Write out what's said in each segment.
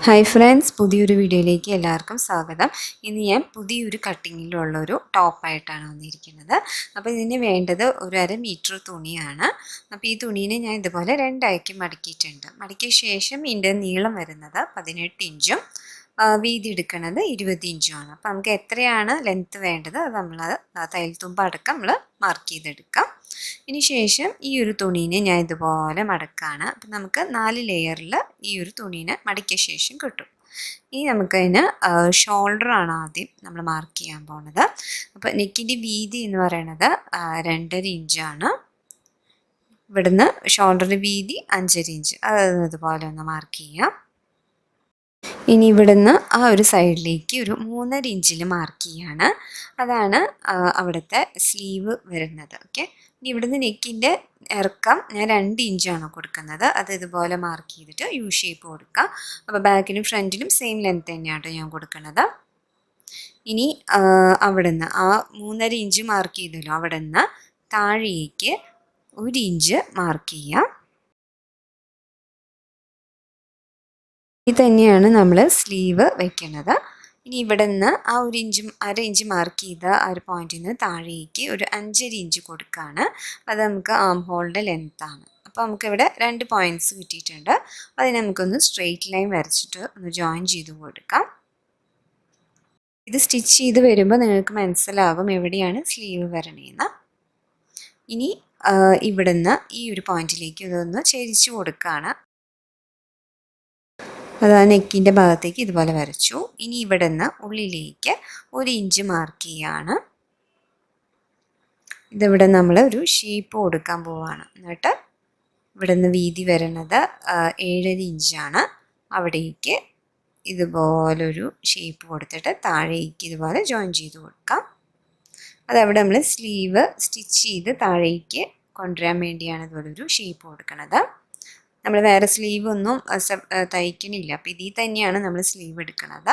Hi friends, പുതിയൊരു വീഡിയോയിലേക്ക് എല്ലാവർക്കും സ്വാഗതം. ഇന്ന് ഞാൻ പുതിയൊരു കട്ടിങ്ങിലുള്ളൊരു ടോപ്പായിട്ടാണ് വന്നിരിക്കുന്നത്. അപ്പോൾ ഇതിന് വേണ്ടത് ഒരു 1/2 മീറ്റർ തുണിയാണ്. അപ്പോൾ ഈ തുണീനെ ഞാൻ ഇതുപോലെ രണ്ടാക്കി മടക്കിയിട്ടുണ്ട്. മടക്കിയ ശേഷം ഇതിൻ്റെ നീളം വരുന്നത് 18 ഇഞ്ചും വീതി എടുക്കുന്നത് 20 ഇഞ്ചുമാണ്. അപ്പോൾ നമുക്ക് എത്രയാണ് ലെങ്ത്ത് വേണ്ടത് അത് നമ്മൾ തയ്യൽ തുമ്പ് അടക്കം നമ്മൾ മാർക്ക് ചെയ്തെടുക്കാം. ഇനി ശേഷം ഈ ഒരു തുണീനെ ഞാൻ ഇതുപോലെ മടക്കാണ്. അപ്പം നമുക്ക് 4 ലെയറിൽ ഈ ഒരു തുണീനെ മടക്കിയ ശേഷം കിട്ടും. ഇനി നമുക്കതിന് ഷോൾഡറാണ് ആദ്യം നമ്മൾ മാർക്ക് ചെയ്യാൻ പോകുന്നത്. അപ്പോൾ നെക്കിൻ്റെ വീതി എന്ന് പറയുന്നത് 2.5 ഇഞ്ചാണ്. ഇവിടുന്ന് ഷോൾഡറിൻ്റെ വീതി 5.5 ഇഞ്ച്. അത് ഇതുപോലെ ഒന്ന് മാർക്ക് ചെയ്യാം. ഇനി ഇവിടുന്ന് ആ ഒരു സൈഡിലേക്ക് ഒരു 3.5 ഇഞ്ചിൽ മാർക്ക് ചെയ്യാണ്. അതാണ് അവിടുത്തെ സ്ലീവ് വരുന്നത്. ഓക്കെ, ഇനി ഇവിടുന്ന് നെക്കിൻ്റെ ഇറക്കം ഞാൻ 2 ഇഞ്ചാണ് കൊടുക്കുന്നത്. അത് ഇതുപോലെ മാർക്ക് ചെയ്തിട്ട് യു ഷേപ്പ് കൊടുക്കുക. അപ്പോൾ ബാക്കിലും ഫ്രണ്ടിലും സെയിം ലെങ്ത് തന്നെയാണ് ഞാൻ കൊടുക്കുന്നത്. ഇനി അവിടുന്ന് ആ 3.5 ഇഞ്ച് മാർക്ക് ചെയ്തല്ലോ, അവിടുന്ന് താഴേക്ക് 1 ഇഞ്ച് മാർക്ക് ചെയ്യാം. ഇത് തന്നെയാണ് നമ്മൾ സ്ലീവ് വെക്കുന്നത്. ഇനി ഇവിടെ നിന്ന് ആ 1 ഇഞ്ചും 1/2 ഇഞ്ച് മാർക്ക് ചെയ്ത ആ ഒരു പോയിന്റിൽ നിന്ന് താഴേക്ക് ഒരു 5.5 ഇഞ്ച് കൊടുക്കുകയാണ്. അത് നമുക്ക് ആം ഹോളിൻ്റെ ലെങ്ത്താണ്. അപ്പോൾ നമുക്കിവിടെ 2 പോയിൻറ്റ്സ് കിട്ടിയിട്ടുണ്ട്. അതിന് നമുക്കൊന്ന് സ്ട്രെയിറ്റ് ലൈൻ വരച്ചിട്ട് ഒന്ന് ജോയിൻ ചെയ്ത് കൊടുക്കാം. ഇത് സ്റ്റിച്ച് ചെയ്ത് വരുമ്പോൾ നിങ്ങൾക്ക് മനസ്സിലാകും എവിടെയാണ് സ്ലീവ് വരണേന്ന്. ഇനി ഇവിടുന്ന് ഈ ഒരു പോയിന്റിലേക്ക് ഇതൊന്ന് ചെരിച്ച് കൊടുക്കുകയാണ്. അത് നെക്കിൻ്റെ ഭാഗത്തേക്ക് ഇതുപോലെ വരച്ചു. ഇനി ഇവിടെ നിന്ന് ഉള്ളിലേക്ക് 1 ഇഞ്ച് മാർക്ക് ചെയ്യാണ്. ഇതിവിടെ നമ്മൾ ഒരു ഷേപ്പ് കൊടുക്കാൻ പോവുകയാണ്. എന്നിട്ട് ഇവിടെ നിന്ന് വീതി വരുന്നത് 7.5 ഇഞ്ചാണ്. അവിടേക്ക് ഇതുപോലൊരു ഷേപ്പ് കൊടുത്തിട്ട് താഴേക്ക് ഇതുപോലെ ജോയിൻ ചെയ്ത് കൊടുക്കാം. അതവിടെ നമ്മൾ സ്ലീവ് സ്റ്റിച്ച് ചെയ്ത് താഴേക്ക് കൊണ്ടുവരാൻ വേണ്ടിയാണ് ഇതുപോലൊരു ഷേപ്പ് കൊടുക്കുന്നത്. നമ്മൾ വേറെ സ്ലീവ് ഒന്നും തയ്ക്കണില്ല. അപ്പം ഇതിൽ തന്നെയാണ് നമ്മൾ സ്ലീവ് എടുക്കുന്നത്.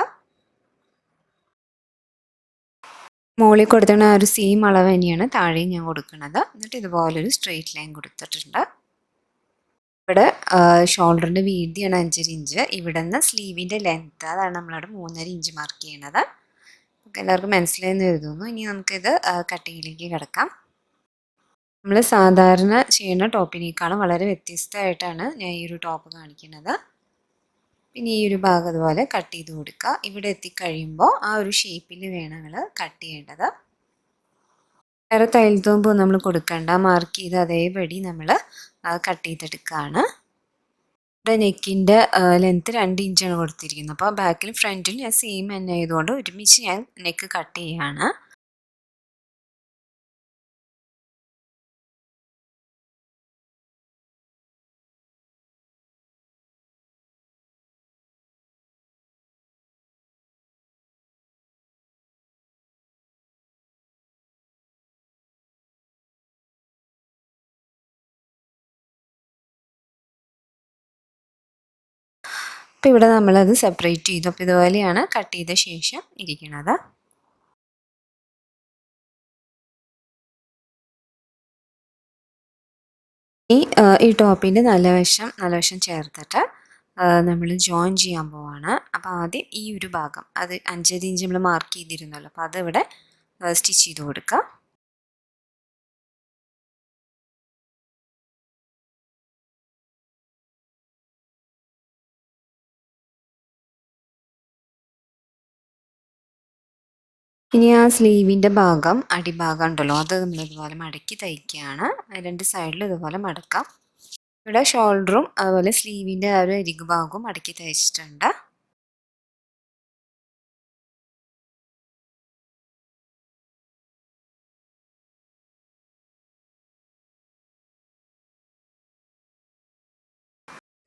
മുകളിൽ കൊടുത്തിട്ട് ആ ഒരു സെയിം അളവ് തന്നെയാണ് താഴെയും ഞാൻ കൊടുക്കുന്നത്. എന്നിട്ട് ഇതുപോലൊരു സ്ട്രെയിറ്റ് ലൈൻ കൊടുത്തിട്ടുണ്ട്. ഇവിടെ ഷോൾഡറിൻ്റെ വീതിയാണ് 5.5 ഇഞ്ച്. ഇവിടെ നിന്ന് സ്ലീവിൻ്റെ ലെങ്ത്ത് അതാണ് നമ്മളവിടെ 3.5 ഇഞ്ച് മാർക്ക് ചെയ്യണത്. എല്ലാവർക്കും മനസ്സിലായെന്ന് കരുതുന്നു. ഇനി നമുക്കിത് കട്ടിങ്ങിലേക്ക് കിടക്കാം. നമ്മൾ സാധാരണ ചെയ്യുന്ന ടോപ്പിനേക്കാളും വളരെ വ്യത്യസ്തമായിട്ടാണ് ഞാൻ ഈ ഒരു ടോപ്പ് കാണിക്കുന്നത്. പിന്നെ ഈ ഒരു ഭാഗം അതുപോലെ കട്ട് ചെയ്ത് കൊടുക്കുക. ഇവിടെ എത്തിക്കഴിയുമ്പോൾ ആ ഒരു ഷേപ്പിൽ വേണം നിങ്ങൾ കട്ട് ചെയ്യേണ്ടത്. വേറെ തയ്യൽ തുമ്പ് നമ്മൾ കൊടുക്കണ്ട, മാർക്ക് ചെയ്ത് അതേപടി നമ്മൾ കട്ട് ചെയ്തെടുക്കുകയാണ്. ഇവിടെ നെക്കിൻ്റെ ലെങ്ത്ത് 2 ഇഞ്ചാണ് കൊടുത്തിരിക്കുന്നത്. അപ്പോൾ ബാക്കിലും ഫ്രണ്ടിലും ഞാൻ സെയിം തന്നെ ആയതുകൊണ്ട് ഒരുമിച്ച് ഞാൻ നെക്ക് കട്ട് ചെയ്യുകയാണ്. അപ്പോൾ ഇവിടെ നമ്മളത് സെപ്പറേറ്റ് ചെയ്തു. അപ്പോൾ ഇതുപോലെയാണ് കട്ട് ചെയ്ത ശേഷം ഇരിക്കുന്നത്. ഈ ടോപ്പിൻ്റെ നല്ല വശം ചേർത്തിട്ട് നമ്മൾ ജോയിൻ ചെയ്യാൻ പോവാണ്. അപ്പോൾ ആദ്യം ഈ ഒരു ഭാഗം അത് 5.5 ഇഞ്ച് നമ്മൾ മാർക്ക് ചെയ്തിരുന്നല്ലോ, അപ്പോൾ അതിവിടെ സ്റ്റിച്ച് ചെയ്ത് കൊടുക്കുക. ഇനി ആ സ്ലീവിൻ്റെ ഭാഗം അടിഭാഗം ഉണ്ടല്ലോ, അത് നമ്മളിതുപോലെ മടക്കി തയ്ക്കുകയാണ്. 2 സൈഡിലും ഇതുപോലെ മടക്കാം. ഇവിടെ ഷോൾഡറും അതുപോലെ സ്ലീവിൻ്റെ ആ ഒരു അരികു ഭാഗവും മടക്കി തയ്ച്ചിട്ടുണ്ട്.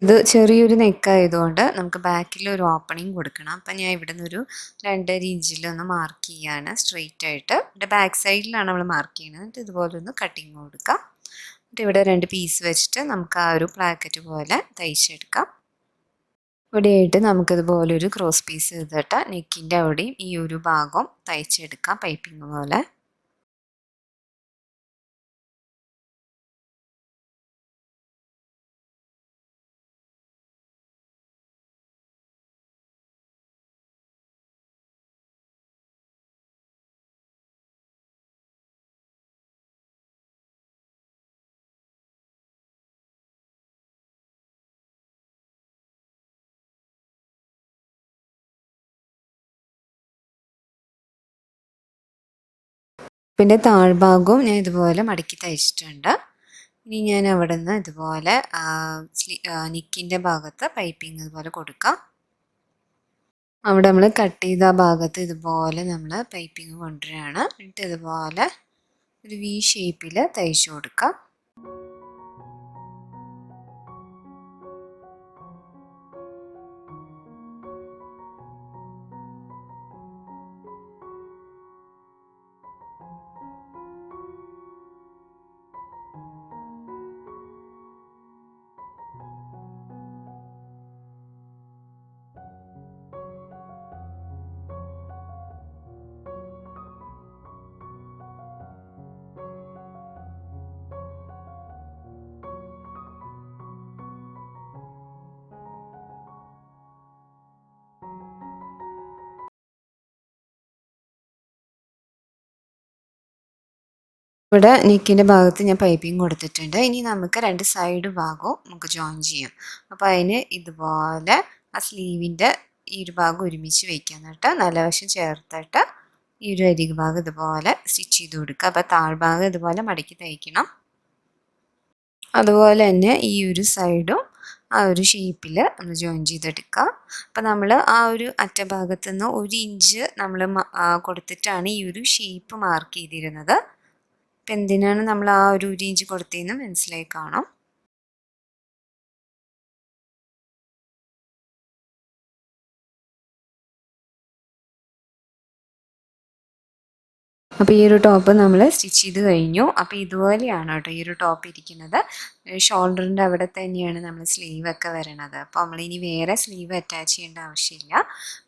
ഇത് ചെറിയൊരു നെക്കായതുകൊണ്ട് നമുക്ക് ബാക്കിൽ ഒരു ഓപ്പണിങ് കൊടുക്കണം. അപ്പം ഞാൻ ഇവിടെ നിന്നൊരു 2.5 ഇഞ്ചിലൊന്ന് മാർക്ക് ചെയ്യാണ് സ്ട്രെയിറ്റ് ആയിട്ട്. ഇവിടെ ബാക്ക് സൈഡിലാണ് നമ്മൾ മാർക്ക് ചെയ്യുന്നത്. എന്നിട്ട് ഇതുപോലെ ഒന്ന് കട്ടിങ് കൊടുക്കാം. എന്നിട്ട് ഇവിടെ 2 പീസ് വെച്ചിട്ട് നമുക്ക് ആ ഒരു പ്ലാക്കറ്റ് പോലെ തയ്ച്ചെടുക്കാം. ഇവിടെയായിട്ട് നമുക്കിതുപോലൊരു ക്രോസ് പീസ് ചെയ്തിട്ട് നെക്കിൻ്റെ അവിടെയും ഈ ഒരു ഭാഗം തയ്ച്ചെടുക്കാം പൈപ്പിംഗ് പോലെ. പിന്നെ താഴ്ഭാഗവും ഞാൻ ഇതുപോലെ മടക്കി തയ്ച്ചിട്ടുണ്ട്. ഇനി ഞാൻ അവിടെ നിന്ന് ഇതുപോലെ നെക്കിൻ്റെ ഭാഗത്ത് പൈപ്പിംഗ് ഇതുപോലെ കൊടുക്കാം. അവിടെ നമ്മൾ കട്ട് ചെയ്ത ആ ഭാഗത്ത് ഇതുപോലെ നമ്മൾ പൈപ്പിംഗ് കൊണ്ടുവരികയാണ്. എന്നിട്ട് ഇതുപോലെ ഒരു വി ഷേപ്പിൽ തയ്ച്ചു കൊടുക്കാം. ഇവിടെ നെക്കിൻ്റെ ഭാഗത്ത് ഞാൻ പൈപ്പിംഗ് കൊടുത്തിട്ടുണ്ട്. ഇനി നമുക്ക് 2 സൈഡ് ഭാഗവും നമുക്ക് ജോയിൻ ചെയ്യാം. അപ്പോൾ അതിന് ഇതുപോലെ ആ സ്ലീവിൻ്റെ ഈ ഒരു ഭാഗം ഒരുമിച്ച് വയ്ക്കാം. എന്നിട്ട് നല്ല വശം ചേർത്തിട്ട് ഈ ഒരു അരികു ഭാഗം ഇതുപോലെ സ്റ്റിച്ച് ചെയ്ത് കൊടുക്കുക. അപ്പോൾ താഴ്ഭാഗം ഇതുപോലെ മടക്കി തയ്ക്കണം. അതുപോലെ തന്നെ ഈ ഒരു സൈഡും ആ ഒരു ഷേപ്പിൽ നമ്മൾ ജോയിൻ ചെയ്തെടുക്കുക. അപ്പോൾ നമ്മൾ ആ ഒരു അറ്റഭാഗത്തു നിന്ന് 1 ഇഞ്ച് നമ്മൾ കൊടുത്തിട്ടാണ് ഈ ഒരു ഷേപ്പ് മാർക്ക് ചെയ്തിരുന്നത്. അപ്പം എന്തിനാണ് നമ്മൾ ആ ഒരു ഇഞ്ച് കൊടുത്തതെന്ന് മനസ്സിലായി കാണാം. അപ്പോൾ ഈ ഒരു ടോപ്പ് നമ്മൾ സ്റ്റിച്ച് ചെയ്ത് കഴിഞ്ഞു. അപ്പോൾ ഇതുപോലെയാണ് കേട്ടോ ഈ ഒരു ടോപ്പ് ഇരിക്കുന്നത്. ഷോൾഡറിൻ്റെ അവിടെ തന്നെയാണ് നമ്മൾ സ്ലീവൊക്കെ വരണത്. അപ്പോൾ നമ്മളിനി വേറെ സ്ലീവ് അറ്റാച്ച് ചെയ്യേണ്ട ആവശ്യമില്ല.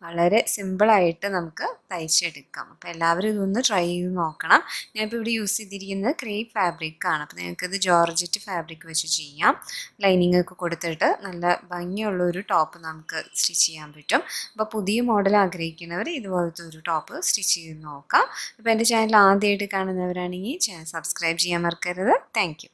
വളരെ സിമ്പിളായിട്ട് നമുക്ക് തയ്ച്ചെടുക്കാം. അപ്പോൾ എല്ലാവരും ഇതൊന്ന് ട്രൈ ചെയ്ത് നോക്കണം. ഞാനിപ്പോൾ ഇവിടെ യൂസ് ചെയ്തിരിക്കുന്നത് ക്രേപ്പ് ഫാബ്രിക്കാണ്. അപ്പോൾ നിങ്ങൾക്കിത് ജോർജറ്റ് ഫാബ്രിക് വെച്ച് ചെയ്യാം. ലൈനിങ് ഒക്കെ കൊടുത്തിട്ട് നല്ല ഭംഗിയുള്ളൊരു ടോപ്പ് നമുക്ക് സ്റ്റിച്ച് ചെയ്യാൻ പറ്റും. അപ്പോൾ പുതിയ മോഡൽ ആഗ്രഹിക്കുന്നവർ ഇതുപോലത്തെ ഒരു ടോപ്പ് സ്റ്റിച്ച് ചെയ്ത് നോക്കാം. അപ്പോൾ എൻ്റെ ചാനൽ ആദ്യമായിട്ട് കാണുന്നവരാണെങ്കിൽ ചാനൽ സബ്സ്ക്രൈബ് ചെയ്യാൻ മറക്കരുത്. Thank you.